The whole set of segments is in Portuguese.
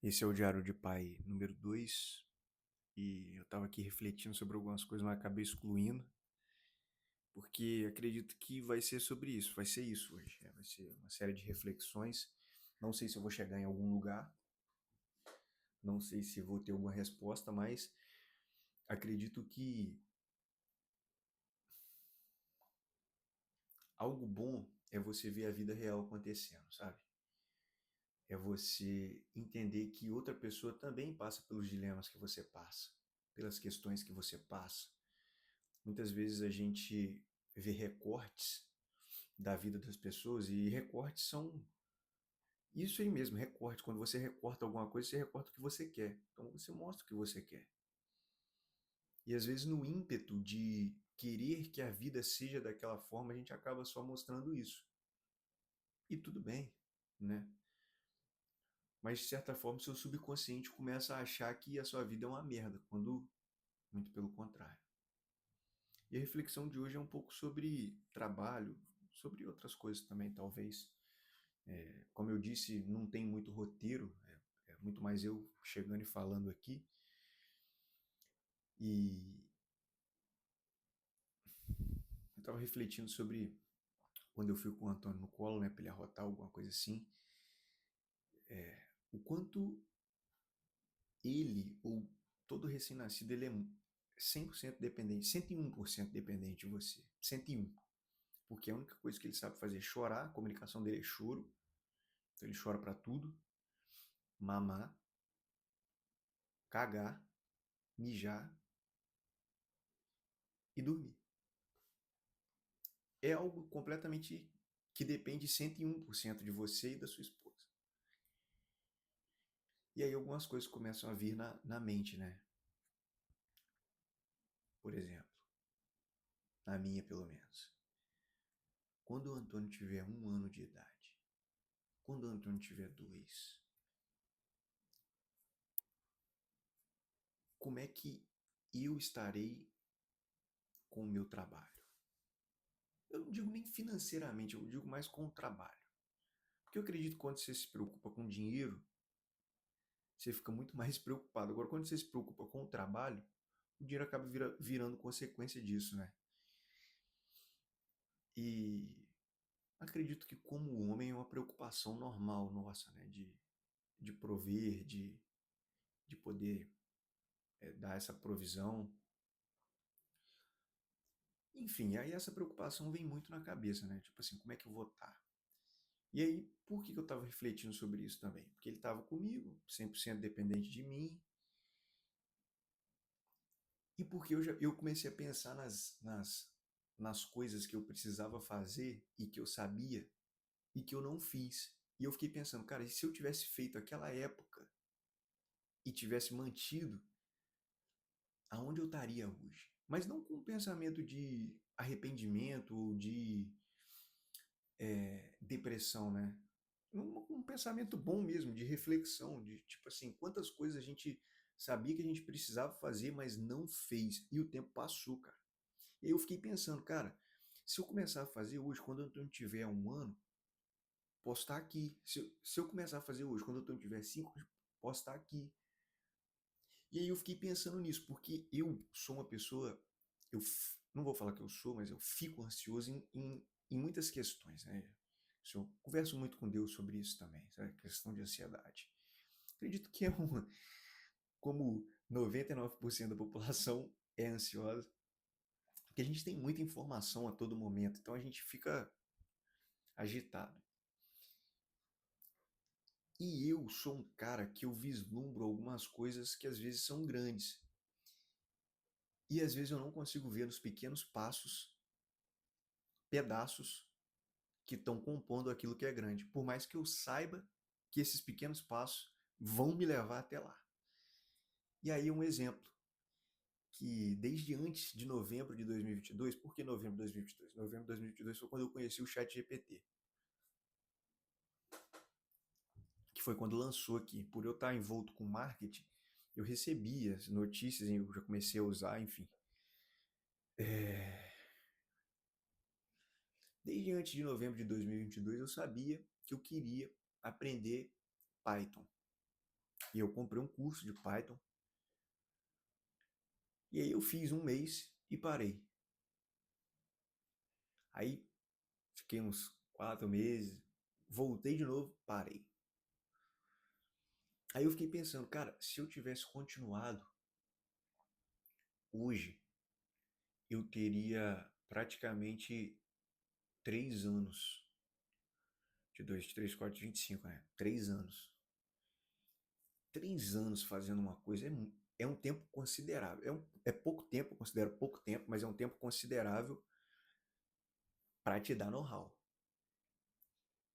Esse é o Diário de Pai número 2 e eu estava aqui refletindo sobre algumas coisas, mas acabei excluindo, porque acredito que vai ser sobre isso, vai ser isso hoje. Vai ser uma série de reflexões. Não sei se eu vou chegar em algum lugar, não sei se vou ter alguma resposta, mas acredito que algo bom é você ver a vida real acontecendo, sabe? É você entender que outra pessoa também passa pelos dilemas que você passa, pelas questões que você passa. Muitas vezes a gente vê recortes da vida das pessoas e recortes são isso aí mesmo, recorte. Quando você recorta alguma coisa, você recorta o que você quer. Então você mostra o que você quer. E às vezes no ímpeto de querer que a vida seja daquela forma, a gente acaba só mostrando isso. E tudo bem, né? Mas de certa forma, seu subconsciente começa a achar que a sua vida é uma merda, quando muito pelo contrário. E a reflexão de hoje é um pouco sobre trabalho, sobre outras coisas também, talvez. Como eu disse, não tem muito roteiro, é muito mais eu chegando e falando aqui. E eu estava refletindo sobre quando eu fui com o Antônio no colo, né, para ele arrotar alguma coisa assim, o quanto ele, ou todo recém-nascido, ele é 100% dependente, 101% dependente de você. 101. Porque a única coisa que ele sabe fazer é chorar, a comunicação dele é choro, então ele chora para tudo, mamar, cagar, mijar e dormir. É algo completamente que depende 101% de você e da sua esposa. E aí algumas coisas começam a vir na mente, né? Por exemplo, na minha pelo menos. Quando o Antônio tiver 1 ano de idade, quando o Antônio tiver 2, como é que eu estarei com o meu trabalho? Eu não digo nem financeiramente, eu digo mais com o trabalho. Porque eu acredito que quando você se preocupa com dinheiro, você fica muito mais preocupado. Agora, quando você se preocupa com o trabalho, o dinheiro acaba virando consequência disso, né? E acredito que como homem é uma preocupação normal nossa, né? De prover, de poder dar essa provisão. Enfim, aí essa preocupação vem muito na cabeça, né? Tipo assim, como é que eu vou estar? E aí, por que eu estava refletindo sobre isso também? Porque ele estava comigo, 100% dependente de mim, e porque eu comecei a pensar nas coisas que eu precisava fazer e que eu sabia e que eu não fiz. E eu fiquei pensando, cara, e se eu tivesse feito aquela época e tivesse mantido, aonde eu estaria hoje? Mas não com um pensamento de arrependimento ou de depressão, né? Um pensamento bom mesmo, de reflexão, de tipo assim, quantas coisas a gente sabia que a gente precisava fazer, mas não fez. E o tempo passou, cara. E aí eu fiquei pensando, cara, se eu começar a fazer hoje, quando eu não tiver 1 ano, posso estar aqui. Se eu começar a fazer hoje, quando eu não tiver 5, posso estar aqui. E aí eu fiquei pensando nisso, porque eu sou uma pessoa, não vou falar que eu sou, mas eu fico ansioso em muitas questões, né? Eu converso muito com Deus sobre isso também, sabe? Questão de ansiedade. Acredito que como 99% da população é ansiosa, porque a gente tem muita informação a todo momento, então a gente fica agitado. E eu sou um cara que eu vislumbro algumas coisas que às vezes são grandes. E às vezes eu não consigo ver nos pequenos passos, pedaços que estão compondo aquilo que é grande. Por mais que eu saiba que esses pequenos passos vão me levar até lá. E aí um exemplo, que desde antes de novembro de 2022, por que novembro de 2022? Novembro de 2022 foi quando eu conheci o Chat GPT, que foi quando lançou aqui. Por eu estar envolto com marketing, eu recebia as notícias, eu já comecei a usar, enfim. Desde antes de novembro de 2022, eu sabia que eu queria aprender Python. E eu comprei um curso de Python. E aí eu fiz um mês e parei. Aí fiquei uns 4 meses, voltei de novo, parei. Aí eu fiquei pensando, cara, se eu tivesse continuado hoje, eu teria praticamente 3 anos. De 2, 3, 4, 25, né? 3 anos. 3 anos fazendo uma coisa é um tempo considerável. É pouco tempo, eu considero pouco tempo, mas é um tempo considerável para te dar know-how.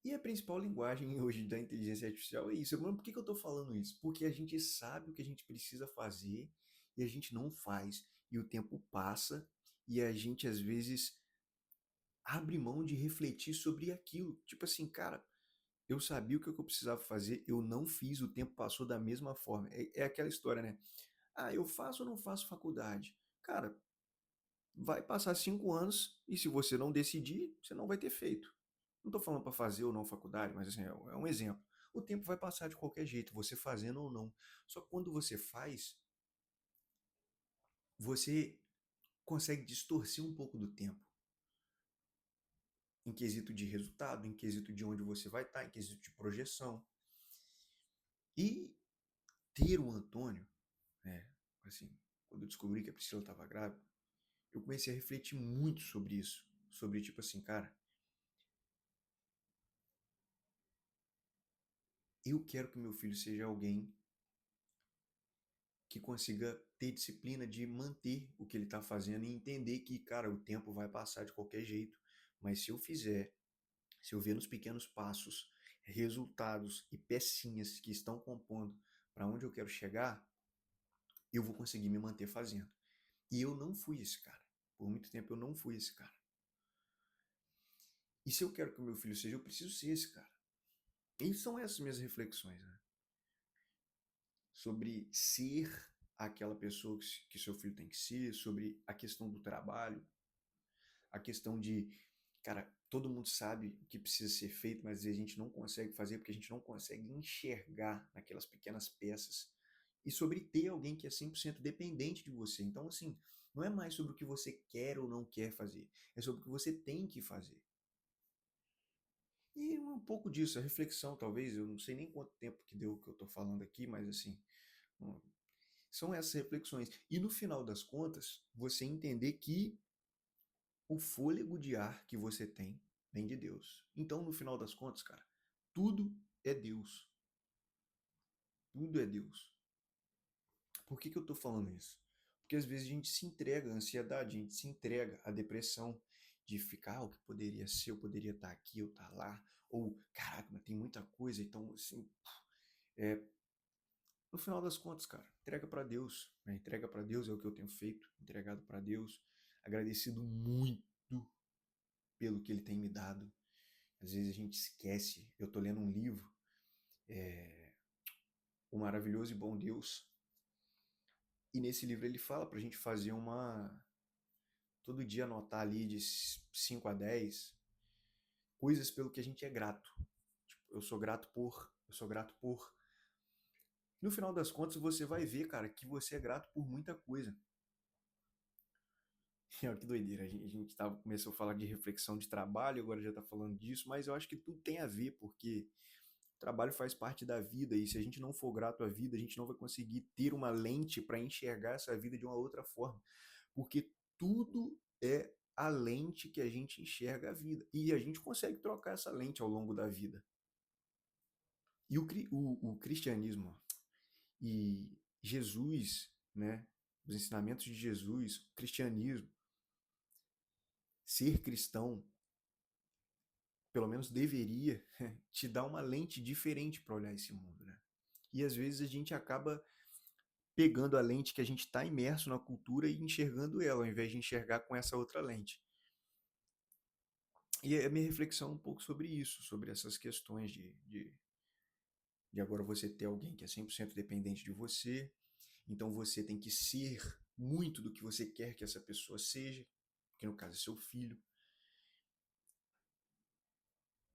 E a principal linguagem hoje da inteligência artificial é isso. Mas por que eu estou falando isso? Porque a gente sabe o que a gente precisa fazer e a gente não faz. E o tempo passa e a gente, às vezes, abre mão de refletir sobre aquilo. Tipo assim, cara, eu sabia o que eu precisava fazer, eu não fiz, o tempo passou da mesma forma. É aquela história, né? Ah, eu faço ou não faço faculdade? Cara, vai passar 5 anos e se você não decidir, você não vai ter feito. Não estou falando para fazer ou não faculdade, mas assim, é um exemplo. O tempo vai passar de qualquer jeito, você fazendo ou não. Só que quando você faz, você consegue distorcer um pouco do tempo. Em quesito de resultado, em quesito de onde você vai estar, em quesito de projeção. E ter o Antônio, né, assim, quando eu descobri que a Priscila estava grávida, eu comecei a refletir muito sobre isso. Sobre, tipo assim, cara, eu quero que meu filho seja alguém que consiga ter disciplina de manter o que ele está fazendo e entender que, cara, o tempo vai passar de qualquer jeito, mas se eu fizer, se eu ver nos pequenos passos resultados e pecinhas que estão compondo para onde eu quero chegar, eu vou conseguir me manter fazendo. E eu não fui esse cara. Por muito tempo eu não fui esse cara. E se eu quero que o meu filho seja, eu preciso ser esse cara. E são essas minhas reflexões, né? Sobre ser aquela pessoa que seu filho tem que ser, sobre a questão do trabalho, a questão de, cara, todo mundo sabe o que precisa ser feito, mas às vezes a gente não consegue fazer porque a gente não consegue enxergar naquelas pequenas peças. E sobre ter alguém que é 100% dependente de você. Então, assim, não é mais sobre o que você quer ou não quer fazer, é sobre o que você tem que fazer. E um pouco disso, a reflexão, talvez, eu não sei nem quanto tempo que deu que eu estou falando aqui, mas assim, são essas reflexões. E no final das contas, você entender que o fôlego de ar que você tem vem de Deus. Então, no final das contas, cara, tudo é Deus. Tudo é Deus. Por que eu estou falando isso? Porque às vezes a gente se entrega à ansiedade, a gente se entrega à depressão, de ficar, o que poderia ser, eu poderia estar aqui, eu estar lá, ou, caraca, mas tem muita coisa, então, assim, é, no final das contas, cara, entrega para Deus, né? Entrega para Deus é o que eu tenho feito, entregado para Deus, agradecido muito pelo que Ele tem me dado. Às vezes a gente esquece. Eu tô lendo um livro, é, O Maravilhoso e Bom Deus, e nesse livro ele fala pra gente fazer todo dia anotar ali de 5 a 10 coisas pelo que a gente é grato. Tipo, eu sou grato por. No final das contas, você vai ver, cara, que você é grato por muita coisa. Olha que doideira, começou a falar de reflexão de trabalho, agora já tá falando disso, mas eu acho que tudo tem a ver, porque o trabalho faz parte da vida e se a gente não for grato à vida, a gente não vai conseguir ter uma lente para enxergar essa vida de uma outra forma, porque tudo é a lente que a gente enxerga a vida e a gente consegue trocar essa lente ao longo da vida. E o cristianismo e Jesus, né, os ensinamentos de Jesus, o cristianismo, ser cristão, pelo menos deveria te dar uma lente diferente para olhar esse mundo, né? E às vezes a gente acaba pegando a lente que a gente está imerso na cultura e enxergando ela, ao invés de enxergar com essa outra lente. E a minha reflexão é um pouco sobre isso, sobre essas questões de agora você ter alguém que é 100% dependente de você, então você tem que ser muito do que você quer que essa pessoa seja, que no caso é seu filho.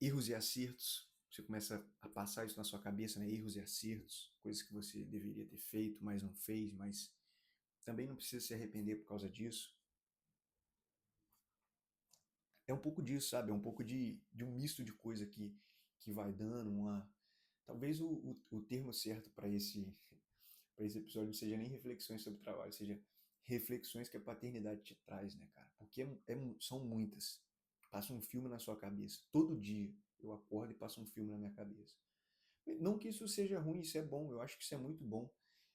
Erros e acertos. você começa a passar isso na sua cabeça, né? Erros e acertos, coisas que você deveria ter feito, mas não fez, mas também não precisa se arrepender por causa disso. É um pouco disso, sabe? É um pouco de um misto de coisa que vai dando uma. Talvez o termo certo para esse episódio não seja nem reflexões sobre trabalho, seja reflexões que a paternidade te traz, né, cara? Porque são muitas. Passa um filme na sua cabeça. Todo dia eu acordo e passa um filme na minha cabeça. Não que isso seja ruim, isso é bom. Eu acho que isso é muito bom.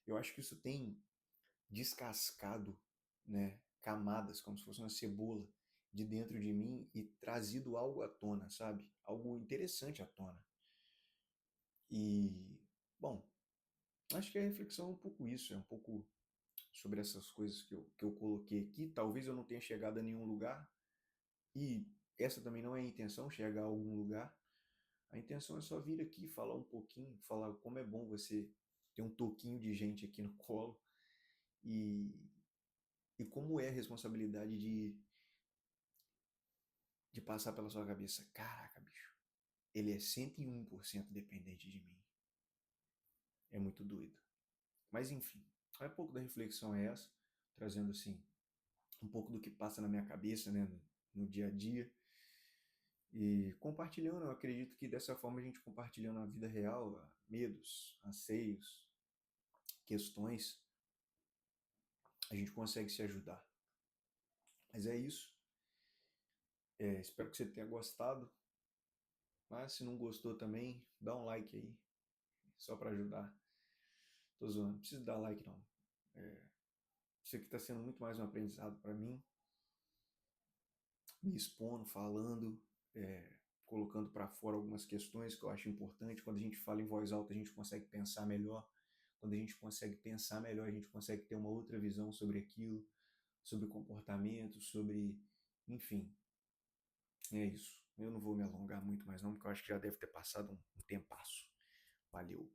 Eu acho que isso tem descascado, né, camadas, como se fosse uma cebola, de dentro de mim e trazido algo à tona, sabe? Algo interessante à tona. E, bom, acho que a reflexão é um pouco isso, é um pouco sobre essas coisas que eu coloquei aqui. Talvez eu não tenha chegado a nenhum lugar, e essa também não é a intenção, chegar a algum lugar. A intenção é só vir aqui, falar um pouquinho, falar como é bom você ter um toquinho de gente aqui no colo e, e como é a responsabilidade de passar pela sua cabeça. Caraca, bicho, ele é 101% dependente de mim. É muito doido. Mas enfim, um pouco da reflexão é essa, trazendo assim um pouco do que passa na minha cabeça, né, no dia a dia. E compartilhando, eu acredito que dessa forma a gente compartilhando a vida real, medos, anseios, questões, a gente consegue se ajudar. Mas é isso. Espero que você tenha gostado. Mas se não gostou também, dá um like aí, só para ajudar. Tô zoando, não precisa dar like não. É, isso aqui está sendo muito mais um aprendizado para mim, me expondo, falando, colocando para fora algumas questões que eu acho importante. Quando a gente fala em voz alta, a gente consegue pensar melhor. Quando a gente consegue pensar melhor, a gente consegue ter uma outra visão sobre aquilo, sobre comportamento, sobre. Enfim, é isso. Eu não vou me alongar muito mais não, porque eu acho que já deve ter passado um tempasso. Valeu.